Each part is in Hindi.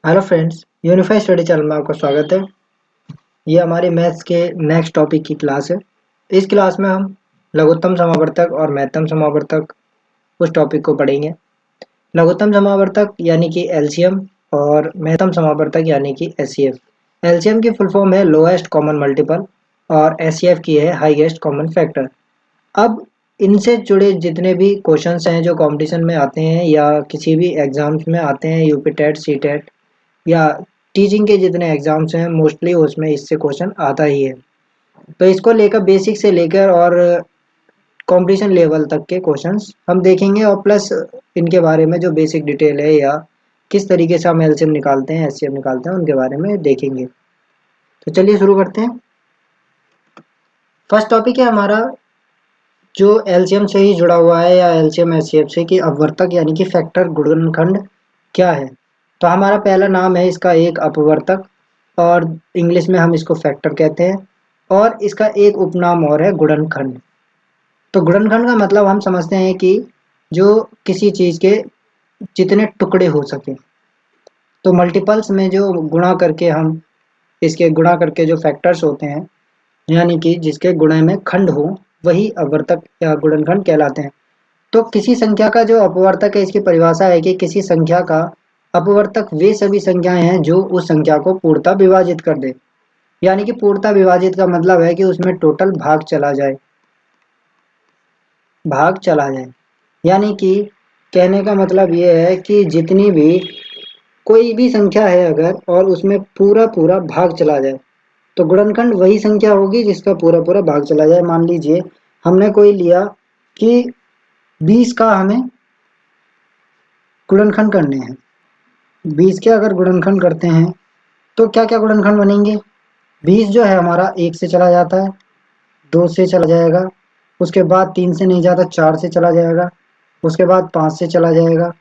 Hello friends, unified study channel में आपका स्वागत है। ये हमारी मैथ्स के नेक्स्ट टॉपिक की क्लास है। इस क्लास में हम लघुत्तम समावर्तक और महत्तम समावर्तक उस टॉपिक को पढ़ेंगे। लघुत्तम समावर्तक यानी कि एलसीएम और महत्तम समावर्तक यानी कि एचसीएफ। एलसीएम की फुल फॉर्म है लोएस्ट कॉमन मल्टीपल और एचसीएफ की है हाईएस्ट कॉमन फैक्टर। अब इनसे जुड़े जितने भी क्वेश्चंस हैं जो कंपटीशन में आते हैं या किसी भी एग्जाम्स में आते हैं, यूपी टेट, सी टेट या टीचिंग के जितने एग्जाम्स हैं, मोस्टली उसमें इससे क्वेश्चन आता ही है। तो इसको लेकर बेसिक से लेकर और कंपटीशन लेवल तक के क्वेश्चंस हम देखेंगे और प्लस इनके बारे में जो बेसिक डिटेल है या किस तरीके से हम एलसीएम निकालते हैं, एचसीएफ निकालते हैं, उनके बारे में देखेंगे। तो चलिए शुरू करते हैं। फर्स्ट टॉपिक है हमारा जो एलसीएम से ही जुड़ा हुआ है या एलसीएम एचसीएफ से, कि अपवर्तक यानी कि फैक्टर गुणनखंड क्या है। तो हमारा पहला नाम है इसका एक अपवर्तक और इंग्लिश में हम इसको फैक्टर कहते हैं, और इसका एक उपनाम और है गुणनखंड। तो गुणनखंड का मतलब हम समझते हैं कि जो किसी चीज़ के जितने टुकड़े हो सके। तो मल्टीपल्स में जो गुणा करके हम इसके गुणा करके जो फैक्टर्स होते हैं यानी कि जिसके गुणा में खंड हो, वही अपवर्तक या गुणनखंड कहलाते हैं। तो किसी संख्या का जो अपवर्तक है, इसकी परिभाषा है कि किसी संख्या का अपवर्तक वे सभी संख्याएं हैं जो उस संख्या को पूर्णतः विभाजित कर दे। यानी कि पूर्णतः विभाजित का मतलब है कि उसमें टोटल भाग चला जाए। यानी कि कहने का मतलब ये है कि जितनी भी कोई भी संख्या है अगर और उसमें पूरा पूरा भाग चला जाए, तो गुणनखंड वही संख्या होगी जिसका पूरा पूरा भाग चला जाए। मान लीजिए हमने कोई लिया कि 20 का हमें गुणनखंड करने हैं। 20 के अगर गुणनखंड करते हैं तो क्या क्या गुणनखंड बनेंगे। 20 जो है हमारा 1 से चला जाता है, 2 से चला जाएगा, उसके बाद 3 से नहीं जाता, 4 से चला जाएगा, उसके बाद 5 से चला जाएगा,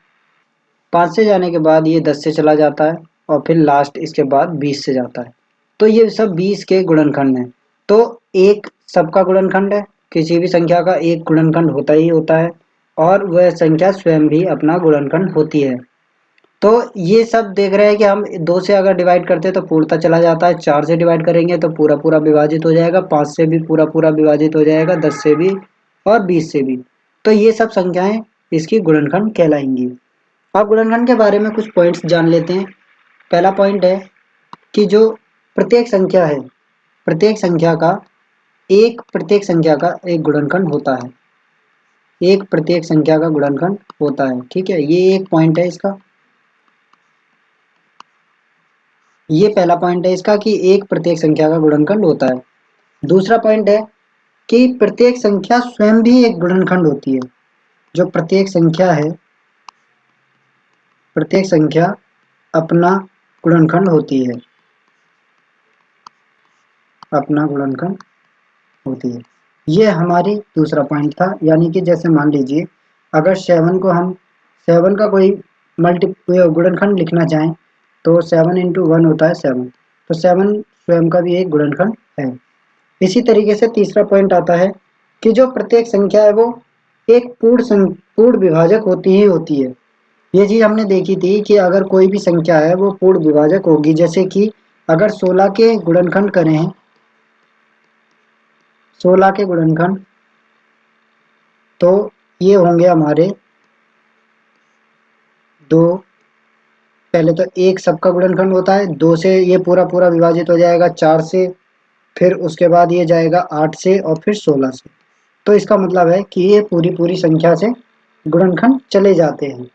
5 से जाने के बाद ये 10 से चला जाता है और फिर लास्ट इसके बाद 20 से जाता है। तो ये सब 20 के गुणनखंड हैं। तो एक सबका गुणनखंड है, किसी भी संख्या का एक गुणनखंड होता ही होता है और वह संख्या स्वयं भी अपना गुणनखंड होती है। तो ये सब देख रहे हैं कि हम 2 से अगर डिवाइड करते हैं तो पूर्णतः चला जाता है, 4 से डिवाइड करेंगे तो पूरा पूरा विभाजित हो जाएगा, 5 से भी पूरा पूरा विभाजित हो जाएगा, 10 से भी और 20 से भी। तो ये सब संख्याएं इसकी गुणनखंड कहलाएंगी। अब गुणनखंड के बारे में कुछ पॉइंट्स जान लेते हैं। पहला पॉइंट है कि जो प्रत्येक संख्या है, प्रत्येक संख्या का एक गुणनखंड होता है। एक प्रत्येक संख्या का गुणनखंड होता है, ठीक है। ये एक पॉइंट है इसका, ये पहला पॉइंट है इसका कि एक प्रत्येक संख्या का गुणनखंड होता है। दूसरा पॉइंट है कि प्रत्येक संख्या स्वयं भी एक गुणनखंड होती है। जो प्रत्येक संख्या अपना गुणनखंड होती है, अपना गुणनखंड होती है। ये हमारी दूसरा पॉइंट था। यानी कि जैसे मान लीजिए अगर 7 का कोई गुणनखंड लिखना चाहें तो 7 इंटू 1 होता है 7। तो 7 स्वयं का भी एक गुणनखंड है। इसी तरीके से तीसरा पॉइंट आता है कि जो प्रत्येक संख्या है वो एक पूर्ण विभाजक होती ही होती है। ये चीज हमने देखी थी कि अगर कोई भी संख्या है वो पूर्ण विभाजक होगी। जैसे कि अगर 16 के गुणनखंड करें, 16 के गुणनखंड तो ये होंगे हमारे 2। पहले तो एक सबका गुणनखंड होता है, 2 से ये पूरा पूरा विभाजित हो जाएगा, 4 से, फिर उसके बाद ये जाएगा 8 से और फिर 16 से। तो इसका मतलब है कि ये पूरी पूरी संख्या से गुणनखंड चले जाते हैं,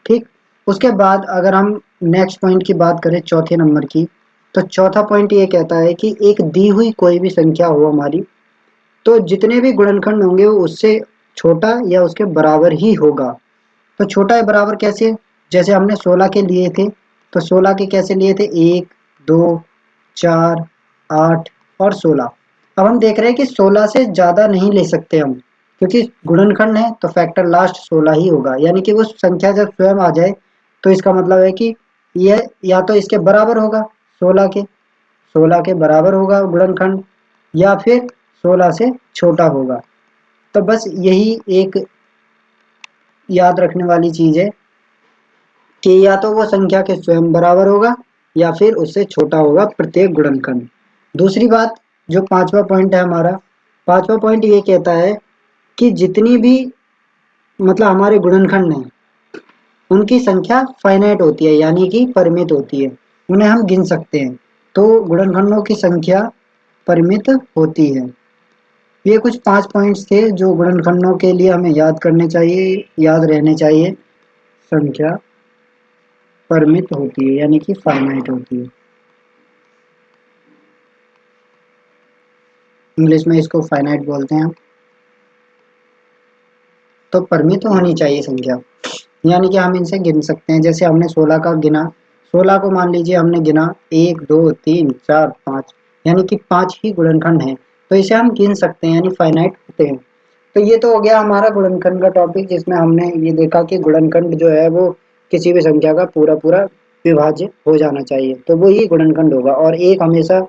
ठीक। उसके बाद अगर हम नेक्स्ट पॉइंट की बात करें, चौथे नंबर की, तो चौथा पॉइंट ये कहता है कि एक दी हुई कोई भी संख्या हो हमारी, तो जितने भी गुणनखंड होंगे वो उससे छोटा या उसके बराबर ही होगा। तो छोटा या बराबर कैसे, जैसे हमने 16 के लिए थे, तो 16 के कैसे लिए थे, 1, 2, 4, 8 और 16। अब हम देख रहे हैं कि 16 से ज़्यादा नहीं ले सकते हम, क्योंकि गुणनखंड है तो फैक्टर लास्ट 16 ही होगा। यानी कि वो संख्या जब स्वयं आ जाए तो इसका मतलब है कि यह या तो इसके बराबर होगा, 16 के बराबर होगा गुणनखंड, या फिर 16 से छोटा होगा। तो बस यही एक याद रखने वाली चीज़ है कि या तो वो संख्या के स्वयं बराबर होगा या फिर उससे छोटा होगा प्रत्येक गुणनखंड। दूसरी बात, जो पांचवा पॉइंट है हमारा, पांचवा पॉइंट ये कहता है कि जितनी भी मतलब हमारे गुणनखंड हैं उनकी संख्या फाइनाइट होती है, यानी कि परिमित होती है, उन्हें हम गिन सकते हैं। तो गुणनखंडों की संख्या परिमित होती है। ये कुछ 5 पॉइंट्स थे जो गुणनखंडों के लिए हमें याद करने चाहिए, याद रहने चाहिए। संख्या परिमित होती है यानी कि फाइनाइट होती है। इंग्लिश में इसको फाइनाइट बोलते हैं। तो परिमित होनी चाहिए संख्या, यानी कि हम इनसे गिन सकते हैं। जैसे हमने 16 का गिना, 16 को मान लीजिए हमने गिना 1 2 3 4 5, यानी कि 5 ही गुणनखंड हैं, तो इसे हम गिन सकते हैं, यानी फाइनाइट होते हैं। तो ये तो हो गया हमारा गुणनखंड का टॉपिक, जिसमें हमने ये देखा कि गुणनखंड जो है वो किसी भी संख्या का पूरा पूरा विभाज्य हो जाना चाहिए, तो वो ही गुणनखंड होगा, और एक हमेशा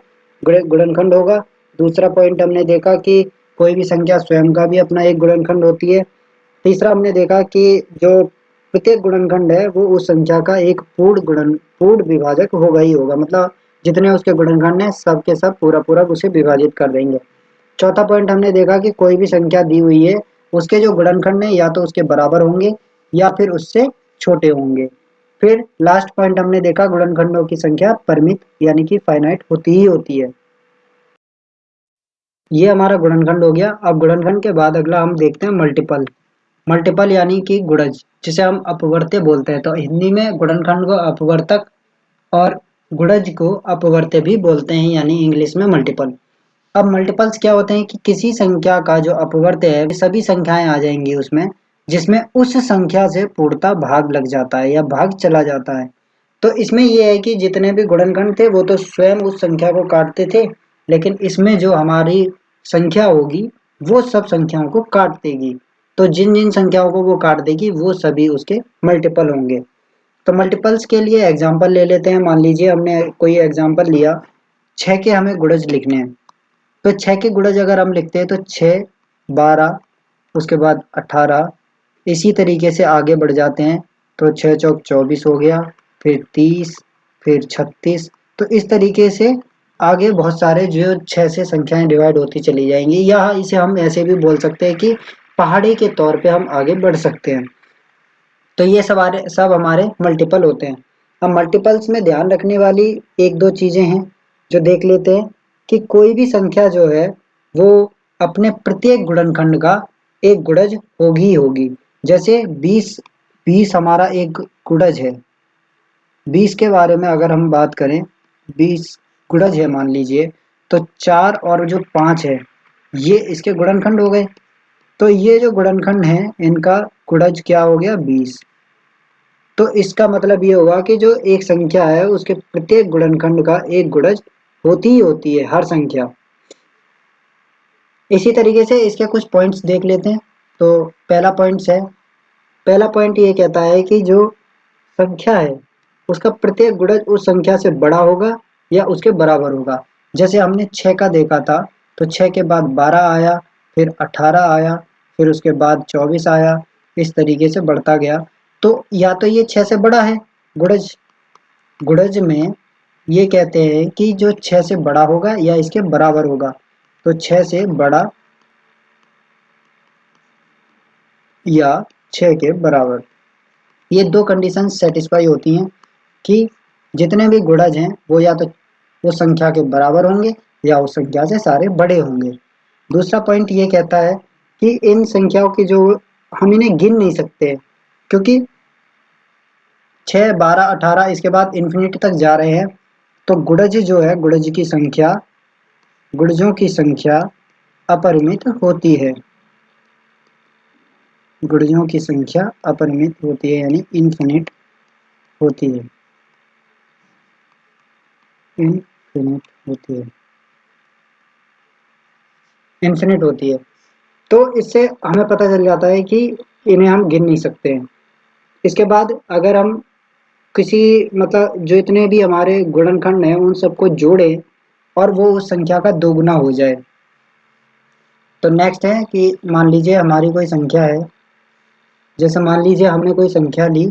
गुणनखंड होगा। दूसरा पॉइंट हमने देखा कि कोई भी संख्या स्वयं का भी अपना एक गुणनखंड होती है। तीसरा हमने देखा कि जो प्रत्येक गुणनखंड है वो उस संख्या का एक पूर्ण विभाजक होगा ही होगा, मतलब जितने उसके गुणनखंड हैं सब के सब पूरा पूरा उसे विभाजित कर देंगे। चौथा पॉइंट हमने देखा कि कोई भी संख्या दी हुई है उसके जो गुणनखंड है या तो उसके बराबर होंगे या फिर उससे छोटे होंगे। फिर लास्ट पॉइंट हमने देखा गुणनखंडों की संख्या परिमित यानी कि फाइनाइट होती ही होती है। ये हमारा गुणनखंड हो गया। अब गुणनखंड के बाद अगला हम देखते हैं मल्टीपल। मल्टीपल यानी कि गुणज, जिसे हम अपवर्त्य बोलते हैं। तो हिंदी में गुणनखंड को अपवर्तक और गुणज को अपवर्त्य भी बोलते हैं, यानी इंग्लिश में मल्टीपल। अब मल्टीपल्स क्या होते हैं कि किसी संख्या का जो अपवर्त्य है सभी संख्याएं आ जाएंगी उसमें, जिसमें उस संख्या से पूर्णतः भाग लग जाता है या भाग चला जाता है। तो इसमें ये है कि जितने भी गुणनखंड थे वो तो स्वयं उस संख्या को काटते थे, लेकिन इसमें जो हमारी संख्या होगी वो सब संख्याओं को काट देगी। तो जिन जिन संख्याओं को वो काट देगी वो सभी उसके मल्टीपल होंगे। तो मल्टीपल्स के लिए एग्जांपल ले लेते हैं। मान लीजिए हमने कोई एग्जांपल लिया, 6 के हमें गुणज लिखने हैं। तो 6 के गुणज अगर हम लिखते हैं तो 6 12, उसके बाद 18, इसी तरीके से आगे बढ़ जाते हैं। तो 6 चौक 24 हो गया, फिर 30, फिर 36। तो इस तरीके से आगे बहुत सारे जो 6 से संख्याएं डिवाइड होती चली जाएंगी, या इसे हम ऐसे भी बोल सकते हैं कि पहाड़ी के तौर पे हम आगे बढ़ सकते हैं। तो ये सब हमारे मल्टीपल होते हैं। अब मल्टीपल्स में ध्यान रखने वाली एक दो चीजें हैं जो देख लेते हैं कि कोई भी संख्या जो है वो अपने प्रत्येक गुणनखंड का एक गुणज होगी ही होगी। जैसे 20, 20 हमारा एक गुणज है। 20 के बारे में अगर हम बात करें, 20 गुणज है मान लीजिए, तो 4 और जो 5 है ये इसके गुणनखंड हो गए। तो ये जो गुणनखंड है इनका गुणज क्या हो गया, 20। तो इसका मतलब ये होगा कि जो एक संख्या है उसके प्रत्येक गुणनखंड का एक गुणज होती ही होती है, हर संख्या। इसी तरीके से इसके कुछ पॉइंट्स देख लेते हैं। तो पहला पॉइंट ये कहता है कि जो संख्या है उसका प्रत्येक गुणज उस संख्या से बड़ा होगा या उसके बराबर होगा। जैसे हमने 6 का देखा था, तो 6 के बाद 12 आया, फिर 18 आया, फिर उसके बाद 24 आया, इस तरीके से बढ़ता गया। तो या तो ये 6 से बड़ा है गुणज, गुणज में ये कहते हैं कि जो 6 से बड़ा होगा या इसके बराबर होगा। तो 6 से बड़ा या 6 के बराबर, ये दो कंडीशन सेटिस्फाई होती हैं कि जितने भी गुणज हैं वो या तो उस संख्या के बराबर होंगे या उस संख्या से सारे बड़े होंगे। दूसरा पॉइंट ये कहता है कि इन संख्याओं की जो हम इन्हें गिन नहीं सकते, क्योंकि 6 12 18 इसके बाद इन्फिनिटी तक जा रहे हैं। तो गुणज जो है, गुणज की संख्या, गुणजों की संख्या अपरिमित होती है। गुणजों की संख्या अपरिमित होती है यानी इनफिनिट होती है, इनफिनिट होती है, इनफिनिट होती है। तो इससे हमें पता चल जाता है कि इन्हें हम गिन नहीं सकते हैं। इसके बाद अगर हम किसी मतलब जो इतने भी हमारे गुणनखंड हैं उन सबको जोड़े और वो उस संख्या का दोगुना हो जाए। तो नेक्स्ट है कि मान लीजिए हमारी कोई संख्या है, जैसे मान लीजिए हमने कोई संख्या ली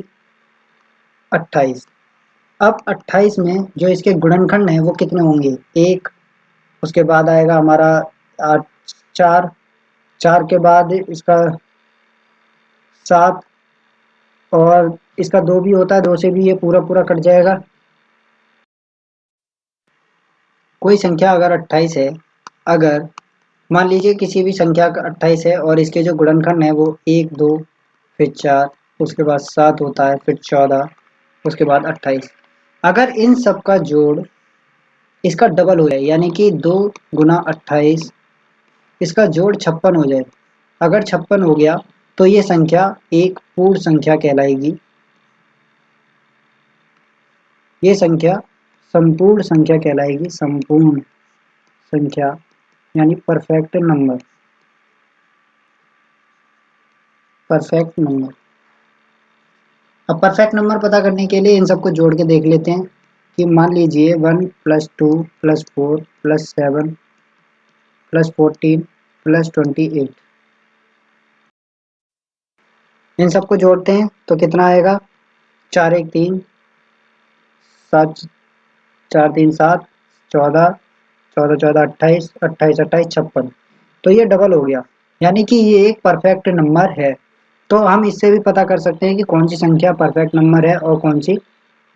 28। अब 28 में जो इसके गुणनखंड हैं वो कितने होंगे? 1, उसके बाद आएगा हमारा 8, 4, 4 के बाद इसका 7, और इसका 2 भी होता है, 2 से भी ये पूरा पूरा कट जाएगा। कोई संख्या अगर 28 है, अगर मान लीजिए किसी भी संख्या का 28 है और इसके जो गुणनखंड है वो 1, 2, फिर 4, उसके बाद 7 होता है, फिर 14, उसके बाद 28। अगर इन सब का जोड़ इसका डबल हो जाए, यानी कि 2 गुना 28, इसका जोड़ 56 हो जाए। अगर 56 हो गया तो ये संख्या एक पूर्ण संख्या कहलाएगी। ये संख्या संपूर्ण संख्या कहलाएगी, संपूर्ण संख्या यानी परफेक्ट नंबर, परफेक्ट नंबर। अब परफेक्ट नंबर पता करने के लिए इन सबको जोड़ के देख लेते हैं कि मान लीजिए 1 + 2 + 4 + 7 + 14 + 28, इन सबको जोड़ते हैं तो कितना आएगा? 4 1 3, 7 4 3 7, 14, 14 14 28, 28 28 56। तो ये डबल हो गया, यानी कि ये एक परफेक्ट नंबर है। तो हम इससे भी पता कर सकते हैं कि कौन सी संख्या परफेक्ट नंबर है और कौन सी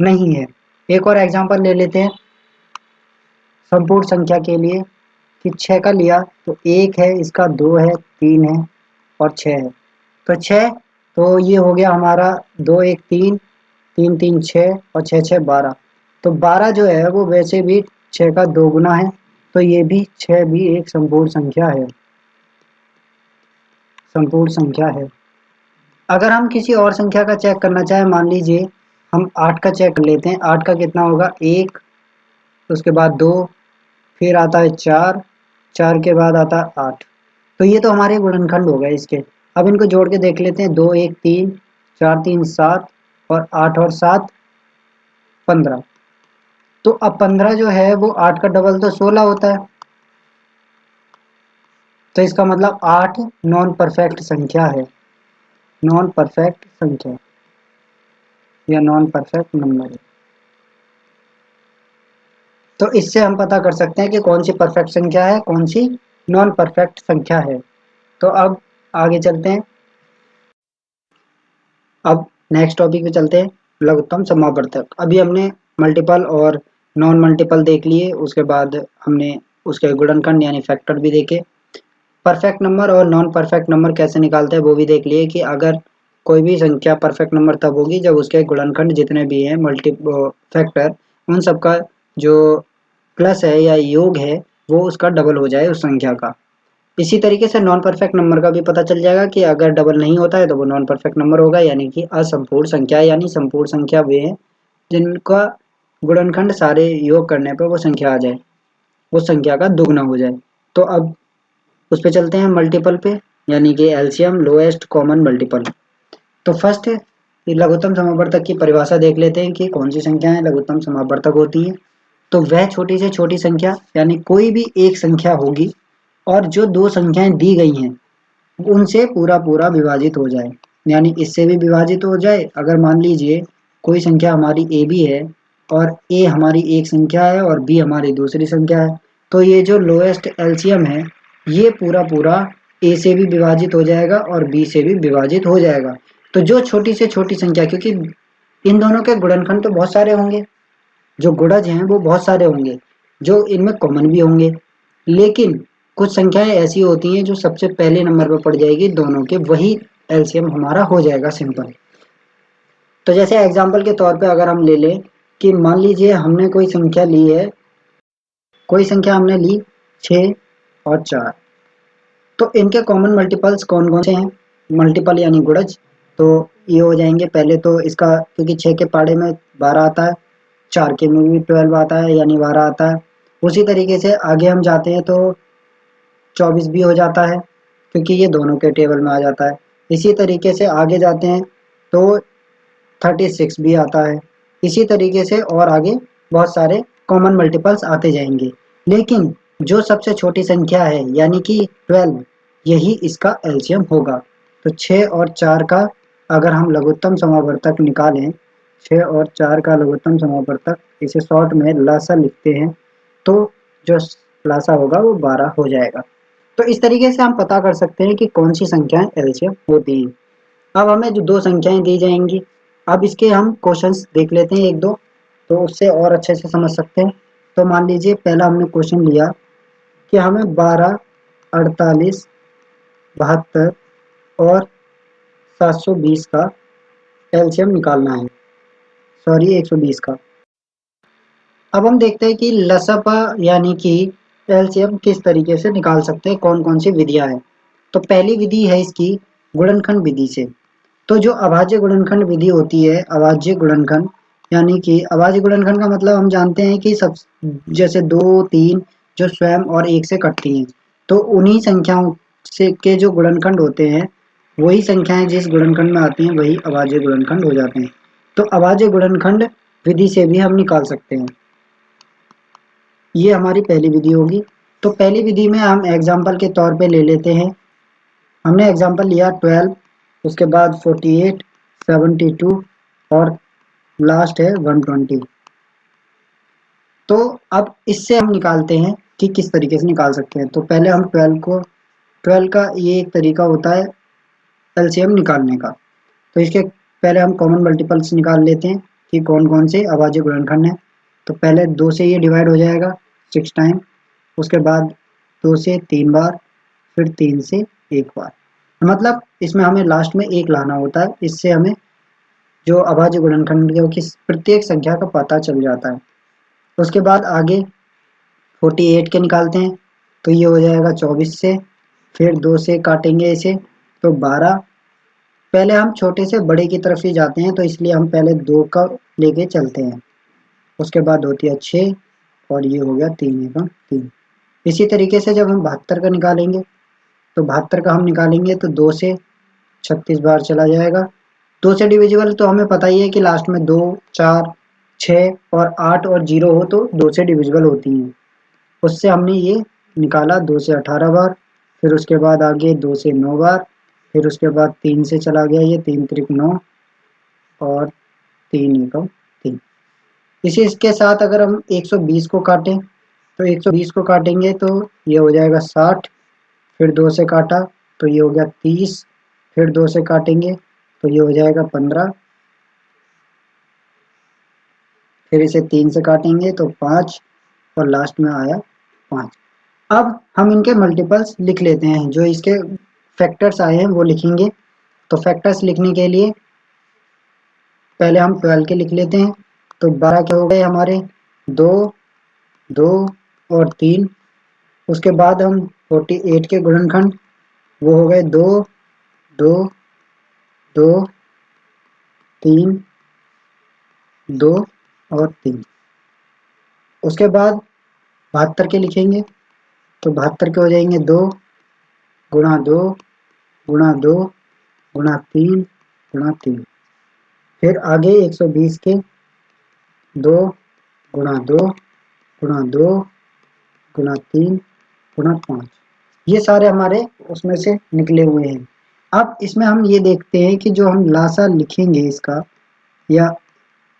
नहीं है। एक और एग्जांपल ले लेते हैं संपूर्ण संख्या के लिए, कि 6 का लिया तो 1 है, इसका 2 है, 3 है और 6 है। तो 6, तो ये हो गया हमारा 2 1 3, 3 3 6 और 6 6 12। तो 12 जो है वो वैसे भी 6 का 2 गुना है, तो ये भी 6 भी एक संपूर्ण संख्या है, संपूर्ण संख्या है। अगर हम किसी और संख्या का चेक करना चाहें, मान लीजिए हम 8 का चेक कर लेते हैं। 8 का कितना होगा? 1, उसके बाद 2, फिर आता है 4, 4 के बाद आता है 8। तो ये तो हमारे गुणनखंड हो गए इसके। अब इनको जोड़ के देख लेते हैं। 2 1 3, 4 3 7 और 8 और 7 15। तो अब 15 जो है वो 8 का डबल तो 16 होता है। तो इसका मतलब 8 नॉन परफेक्ट संख्या है, नॉन परफेक्ट संख्या या नॉन परफेक्ट नंबर है। तो इससे हम पता कर सकते हैं कि कौन सी परफेक्ट संख्या है, कौन सी नॉन परफेक्ट संख्या है। तो अब आगे चलते हैं। अब नेक्स्ट टॉपिक पे चलते हैं, लघुत्तम समावर्तक। अभी हमने मल्टीपल और नॉन मल्टीपल देख लिए, उसके बाद हमने उसके गुणनखंड यानी फैक्टर भी देखे। परफेक्ट नंबर और नॉन परफेक्ट नंबर कैसे निकालते हैं वो भी देख लिए, कि अगर कोई भी संख्या परफेक्ट नंबर तब होगी जब उसके गुणनखंड जितने भी हैं मल्टी फैक्टर, उन सबका जो प्लस है या योग है वो उसका डबल हो जाए उस संख्या का। इसी तरीके से नॉन परफेक्ट नंबर का भी पता चल जाएगा कि अगर डबल नहीं होता है तो वो नॉन परफेक्ट नंबर होगा, यानी कि असंपूर्ण संख्या। यानी संपूर्ण संख्या वे हैं जिनका गुणनखंड सारे योग करने पर वो संख्या आ जाए, उस संख्या का दुगना हो जाए। तो अब उस पे चलते हैं मल्टीपल पे, यानी कि एलसीएम, लोएस्ट कॉमन मल्टीपल। तो फर्स्ट लघुत्तम समावर्तक की परिभाषा देख लेते हैं कि कौन सी संख्याएं लघुत्तम समावर्तक होती हैं। तो वह छोटी से छोटी संख्या, यानी कोई भी एक संख्या होगी और जो दो संख्याएं दी गई हैं उनसे पूरा पूरा विभाजित हो जाए, यानी इससे भी विभाजित हो जाए। अगर मान लीजिए कोई संख्या हमारी ए बी है और ए हमारी एक संख्या है और बी हमारी दूसरी संख्या है, तो ये जो लोएस्ट एलसीएम है ये पूरा पूरा ए से भी विभाजित हो जाएगा और बी से भी विभाजित हो जाएगा। तो जो छोटी से छोटी संख्या, क्योंकि इन दोनों के गुणनखंड तो बहुत सारे होंगे, जो गुणज हैं वो बहुत सारे होंगे, जो इनमें कॉमन भी होंगे, लेकिन कुछ संख्याएं ऐसी होती हैं जो सबसे पहले नंबर पर पड़ जाएगी दोनों के, वही एलसीएम हमारा हो जाएगा सिंपल। तो जैसे एग्जांपल के तौर पे अगर हम ले लें कि मान लीजिए हमने कोई संख्या ली है, कोई संख्या हमने ली 6 और 4। तो इनके कॉमन मल्टीपल्स कौन कौन से हैं? मल्टीपल यानी गुणज, तो ये हो जाएंगे। पहले तो इसका, क्योंकि 6 के पाड़े में 12 आता है, 4 के में भी 12 आता है यानी 12 आता है। उसी तरीके से आगे हम जाते हैं तो 24 भी हो जाता है, क्योंकि ये दोनों के टेबल में आ जाता है। इसी तरीके से आगे जाते हैं तो 36 भी आता है। इसी तरीके से और आगे बहुत सारे कॉमन मल्टीपल्स आते जाएंगे, लेकिन जो सबसे छोटी संख्या है यानी कि 12, यही इसका एलसीएम होगा। तो 6 और 4 का अगर हम लघुत्तम समावर्तक निकालें 6 और 4 का लघुत्तम समापवर्तक, इसे शॉर्ट में लासा लिखते हैं, तो जो लासा होगा वो 12 हो जाएगा। तो इस तरीके से हम पता कर सकते हैं कि कौन सी संख्याएं एलसीएम होती हैं। अब हमें जो दो संख्याएं दी जाएंगी, अब इसके हम क्वेश्चंस देख लेते हैं एक दो, तो उससे और अच्छे से समझ सकते हैं। तो मान लीजिए पहला हमने क्वेश्चन लिया कि हमें 12, 48, 72 और 720 का एलसीएम निकालना है, सॉरी 120 का। अब हम देखते हैं कि लसपा यानी कि एलसीएम किस तरीके से निकाल सकते हैं, कौन कौन सी विधियां हैं। तो पहली विधि है इसकी गुणनखंड विधि से। तो जो अभाज्य गुणनखंड विधि होती है, अभाज्य गुणनखंड यानी कि अभाज्य गुणनखंड का मतलब हम जानते हैं कि सब जैसे 2, 3 जो स्वयं और एक से कटती हैं, तो उन्हीं संख्याओं से के जो गुणनखंड होते हैं, वही संख्याएं जिस गुणनखंड में आती हैं वही अभाज्य गुणनखंड हो जाते हैं। तो अभाज्य गुणनखंड विधि से भी हम निकाल सकते हैं। ये हमारी पहली विधि होगी। तो पहली विधि में हम एग्जाम्पल के तौर पे ले लेते हैं। हमने एग्जाम्पल लिया 12, उसके बाद 48, 72 और लास्ट है 120। तो अब इससे हम निकालते हैं कि किस तरीके से निकाल सकते हैं। तो पहले हम 12 का ये एक तरीका होता है एलसीएम निकालने का। तो इसके पहले हम कॉमन मल्टीपल्स निकाल लेते हैं कि कौन कौन से अभाज्य गुणनखंड हैं। तो पहले 2 से ये डिवाइड हो जाएगा 6 टाइम, उसके बाद 2 से 3 बार, फिर 3 से 1 बार। मतलब इसमें हमें लास्ट में 1 लाना होता है, इससे हमें जो अभाज्य गुणनखंड की प्रत्येक संख्या का पता चल जाता है। उसके बाद आगे 48 के निकालते हैं, तो ये हो जाएगा 24 से, फिर 2 से काटेंगे इसे तो 12। पहले हम छोटे से बड़े की तरफ ही जाते हैं, तो इसलिए हम पहले 2 का लेके चलते हैं। उसके बाद होती है 6 और ये हो गया 3 एकम 3। इसी तरीके से जब हम 72 का निकालेंगे, तो 72 का हम निकालेंगे तो 2 से 36 बार चला जाएगा। 2 से डिविजिबल तो हमें पता ही है कि लास्ट में 2, 4, 6 और 8 और 0 हो तो 2 से डिविजिबल होती हैं। उससे हमने ये निकाला 2 से 18 बार, फिर उसके बाद आगे 2 से 9 बार, फिर उसके बाद 3 से चला गया ये 3 त्रिक 9 और 3 एकम 3। इसी इसके साथ अगर हम 120 को काटें, तो 120 को काटेंगे तो ये हो जाएगा 60, फिर 2 से काटा तो ये हो गया 30, फिर 2 से काटेंगे तो ये हो जाएगा 15, फिर इसे 3 से काटेंगे तो 5 और लास्ट में आया 5। अब हम इनके मल्टीपल्स लिख लेते हैं, जो इसके फैक्टर्स आए हैं वो लिखेंगे। तो फैक्टर्स लिखने के लिए पहले हम 12 के लिख लेते हैं। तो 12 के हो गए हमारे 2, 2 और 3। उसके बाद हम 48 के गुणनखंड वो हो गए 2, 2, 2, 3, 2 और 3। उसके बाद 72 के लिखेंगे, तो 72 के हो जाएंगे 2 गुणा 2 गुणा 2 गुणा 3 गुणा 3। फिर आगे 120 के 2 गुणा 2 गुणा 2 गुणा 3 गुणा 5। ये सारे हमारे उसमें से निकले हुए हैं। अब इसमें हम ये देखते हैं कि जो हम लासा लिखेंगे इसका, या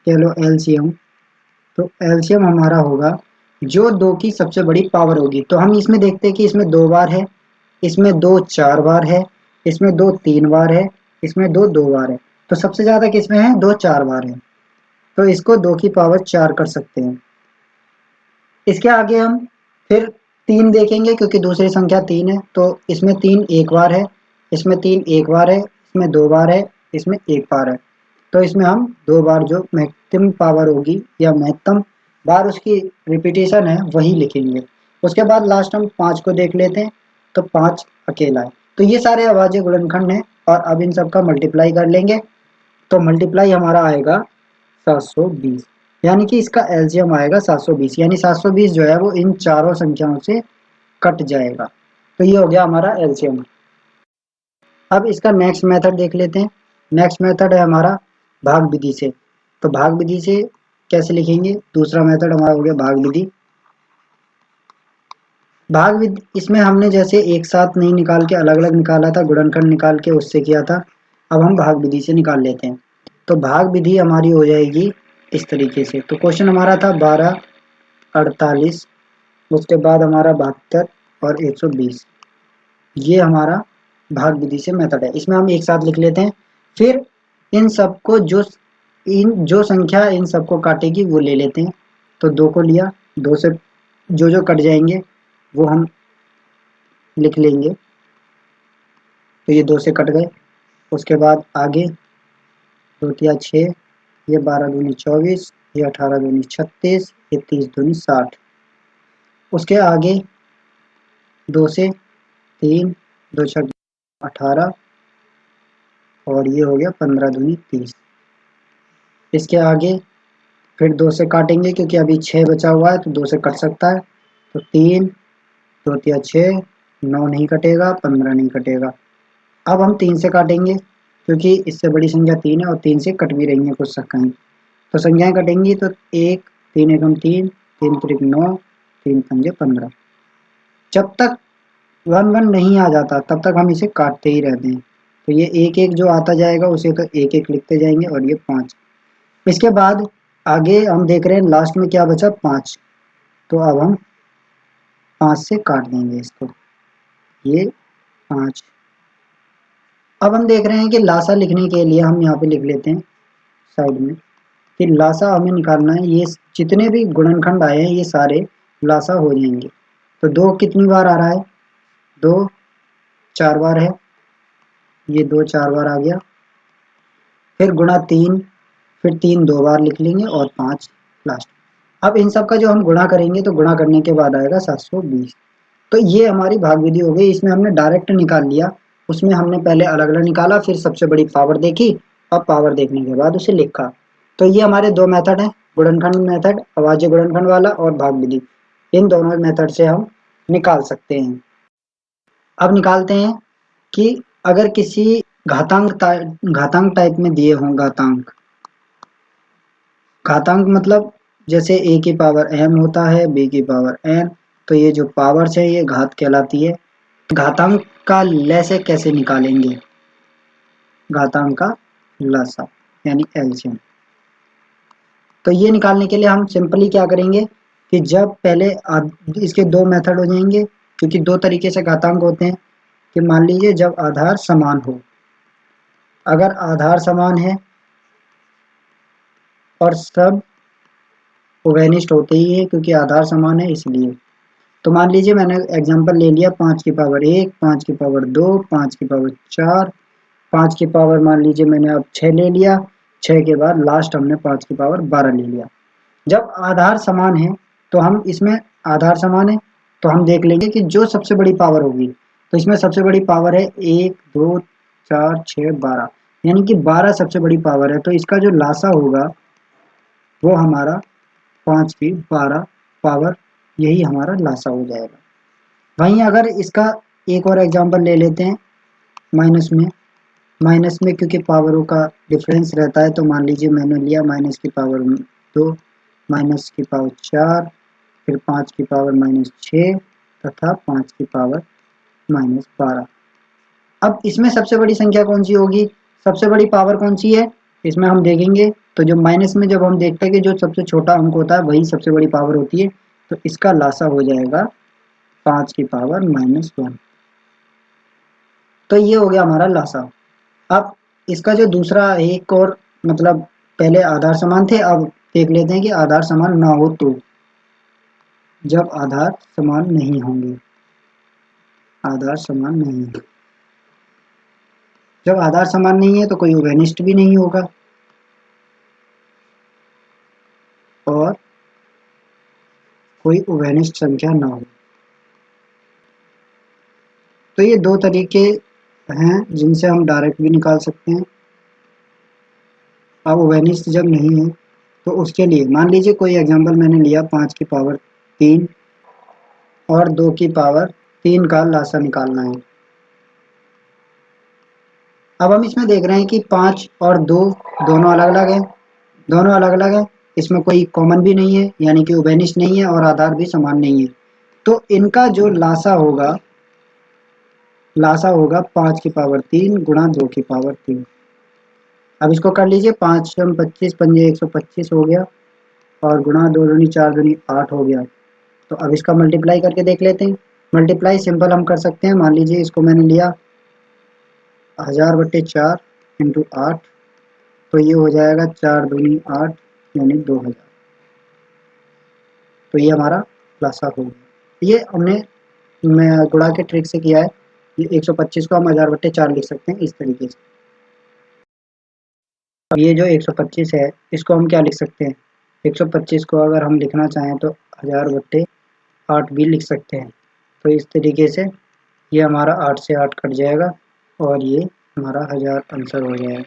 कह लो एलसीएम, तो एलसीएम हमारा होगा जो 2 की सबसे बड़ी पावर होगी। तो हम इसमें देखते हैं कि इसमें 2 बार है, इसमें 2 4 बार है, इसमें 2 3 बार है, इसमें 2 2 बार है। तो सबसे ज़्यादा किसमें है? 2 4 बार है। तो इसको 2 की पावर 4 कर सकते हैं। इसके आगे हम फिर 3 देखेंगे, क्योंकि दूसरी संख्या 3 है, तो इसमें 3 एक बार है, इसमें 3 एक बार है, इसमें 2 बार है, इसमें 1 बार है। तो इसमें हम 2 बार जो महत्तम पावर होगी या महत्तम बार उसकी रिपीटेशन है वही लिखेंगे। उसके बाद लास्ट हम 5 को देख लेते हैं, तो 5 अकेला है। तो ये सारे अभाज्य गुणनखंड हैं, और अब इन सब का मल्टीप्लाई कर लेंगे। तो मल्टीप्लाई हमारा आएगा 720, यानी कि इसका एलसीएम आएगा 720, यानी 720 जो है वो इन चारों संख्याओं से कट जाएगा। तो ये हो गया हमारा एलसीएम। अब इसका नेक्स्ट मेथड देख लेते हैं। नेक्स्ट मेथड है हमारा भाग विधि से। तो भाग विधि से कैसे लिखेंगे? दूसरा मेथड हमारा हो गया भाग विधि। भाग विधि इसमें हमने जैसे एक साथ नहीं निकाल के अलग अलग निकाला था, गुणनखंड निकाल के उससे किया था। अब हम भाग विधि से निकाल लेते हैं। तो भाग विधि हमारी हो जाएगी इस तरीके से। तो क्वेश्चन हमारा था 12, 48, उसके बाद हमारा 72 और 120। ये हमारा भाग विधि से मेथड है। इसमें हम एक साथ लिख लेते हैं। फिर इन सबको जो संख्या इन सबको काटेगी वो ले लेते हैं। तो 2 को लिया, 2 से जो कट जाएंगे वो हम लिख लेंगे। तो ये 2 से कट गए। उसके बाद आगे 2 तिया 6, ये 12 दूनी 24, ये 18 दूनी 36, ये 30 दूनी 60। उसके आगे 2 से 3, 2 छक 18, और ये हो गया 15 दूनी 30। इसके आगे फिर 2 से काटेंगे क्योंकि अभी 6 बचा हुआ है, तो 2 से कट सकता है। तो 3, 2 तिया 6, 9 नहीं कटेगा, 15 नहीं कटेगा। अब हम 3 से काटेंगे क्योंकि इससे बड़ी संख्या 3 है और 3 से कट भी रही हैं कुछ संख्याएं। तो संख्याएं कटेंगी तो 1, 3 एकम 3, 3 त्रिक 9, 3 पंजे 15। जब तक 1 1 नहीं आ जाता तब तक हम इसे काटते ही रहते हैं। तो ये 1 1 जो आता जाएगा उसे तो 1 1 लिखते जाएंगे, और ये 5। इसके बाद आगे हम देख रहे हैं लास्ट में क्या बचा, 5। तो अब हम 5 से काट देंगे इसको, ये 5। अब हम देख रहे हैं कि लासा लिखने के लिए हम यहाँ पे लिख लेते हैं साइड में कि लासा हमें निकालना है। ये जितने भी गुणनखंड आए हैं ये सारे लासा हो जाएंगे। तो 2 कितनी बार आ रहा है, 2 4 बार है, ये 2 4 बार आ गया। फिर गुणा 3, फिर 3 2 बार लिख लेंगे, और 5 लास्ट। अब इन सब का जो हम गुणा करेंगे तो गुणा करने के बाद आएगा 720। तो ये हमारी भाग विधि हो गई। इसमें हमने डायरेक्ट निकाल लिया, उसमें हमने पहले अलग अलग निकाला, फिर सबसे बड़ी पावर देखी, और पावर देखने के बाद उसे लिखा। तो ये हमारे 2 मेथड हैं, गुणनखंड मेथड, अभाज्य गुणनखंड वाला, और भाग विधि। इन दोनों मेथड से हम निकाल सकते हैं। अब निकालते हैं कि अगर किसी घातांक टाइप में दिए हों, घातांक मतलब जैसे a की पावर m होता है, b की पावर n, तो ये जो पावर्स है ये घात कहलाती है। घातांक का लसे कैसे निकालेंगे, घातांक का लसा यानी एलसीएम। तो ये निकालने के लिए हम सिंपली क्या करेंगे कि जब पहले इसके 2 मेथड हो जाएंगे, क्योंकि 2 तरीके से घातांक होते हैं। कि मान लीजिए जब आधार समान हो, अगर आधार समान है और सब उभयनिष्ठ होते ही है क्योंकि आधार समान है इसलिए। तो मान लीजिए मैंने एग्जांपल ले लिया 5 की पावर 1, 5 की पावर 2, 5 की पावर 4, 5 की पावर मान लीजिए मैंने अब 6 ले लिया, 6 के बाद लास्ट हमने 5 की पावर 12 ले लिया। जब आधार समान है तो हम इसमें, आधार समान है तो हम देख लेंगे कि जो सबसे बड़ी पावर होगी, तो इसमें सबसे बड़ी पावर है 1 2 4 6 12, यानी कि 12 सबसे बड़ी पावर है। तो इसका जो लासा होगा वो हमारा 5 की 12 पावर, यही हमारा लासा हो जाएगा। वहीं अगर इसका एक और एग्जांपल ले लेते हैं माइनस में। माइनस में क्योंकि पावरों का डिफरेंस रहता है, तो मान लीजिए मैंने लिया माइनस की पावर 2, माइनस की पावर 4, फिर 5 की पावर -6 तथा 5 की पावर -12। अब इसमें सबसे बड़ी संख्या कौन सी होगी, सबसे बड़ी पावर कौन सी है, इसमें हम देखेंगे। तो जो माइनस में जब हम देखते हैं कि जो सबसे छोटा अंक होता है वही सबसे बड़ी पावर होती है, तो इसका लासा हो जाएगा 5 की पावर -1। तो ये हो गया हमारा लासा। अब इसका जो दूसरा एक और मतलब, पहले आधार समान थे, अब देख लेते हैं कि आधार समान ना हो तो। जब आधार समान नहीं होंगे, आधार समान नहीं है, जब आधार समान नहीं है तो कोई उभयनिष्ठ भी नहीं होगा और कोई उभयनिष्ठ संख्या ना हो। तो ये 2 तरीके हैं जिनसे हम डायरेक्ट भी निकाल सकते हैं। अब उभयनिष्ठ जब नहीं है तो उसके लिए मान लीजिए कोई एग्जांपल मैंने लिया 5 की पावर 3 और 2 की पावर 3 का लासा निकालना है। अब हम इसमें देख रहे हैं कि 5 और 2 दोनों अलग अलग हैं, दोनों अलग अलग है, इसमें कोई कॉमन भी नहीं है, यानी कि उभयनिष्ठ नहीं है, और आधार भी समान नहीं है। तो इनका जो लासा होगा, लासा होगा 5 की पावर 3 गुणा 2 की पावर 3। अब इसको कर लीजिए, 5 25 पंजे 125 हो गया, और गुणा 2 दूनी 4 दूनी 8 हो गया। तो अब इसका मल्टीप्लाई करके देख लेते हैं। मल्टीप्लाई सिंपल हम कर सकते हैं। मान लीजिए इसको मैंने लिया 1000/4 इंटू 8, तो ये हो जाएगा 4 दूनी 8 यानी 2000। तो ये हमारा खुलासा हो गया। ये हमने मैं गुणा के ट्रिक से किया है। ये 125 को हम 1000/4 लिख सकते हैं इस तरीके से। अब ये जो 125 है इसको हम क्या लिख सकते हैं, 125 को अगर हम लिखना चाहें तो 1000/8 भी लिख सकते हैं। तो इस तरीके से ये हमारा 8 से 8 कट जाएगा और ये हमारा 1000 आंसर हो जाएगा।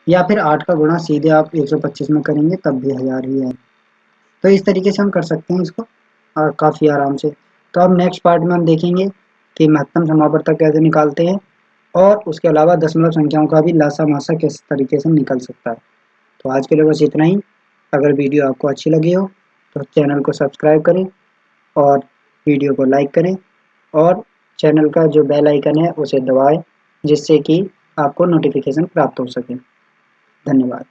या फिर 8 का गुणा सीधे आप 125 में करेंगे तब भी 1000 ही है। तो इस तरीके से हम कर सकते हैं इसको और काफ़ी आराम से। तो अब नेक्स्ट पार्ट में हम देखेंगे कि महत्तम समावर्तक कैसे निकालते हैं, और उसके अलावा दशमलव संख्याओं का भी लासा मासा किस तरीके से निकल सकता है। तो आज के लिए बस इतना ही। अगर वीडियो आपको अच्छी लगी हो तो चैनल को सब्सक्राइब करें और वीडियो को लाइक करें, और चैनल का जो बेल आइकन है उसे दबाएं, जिससे कि आपको नोटिफिकेशन प्राप्त हो सके। धन्यवाद।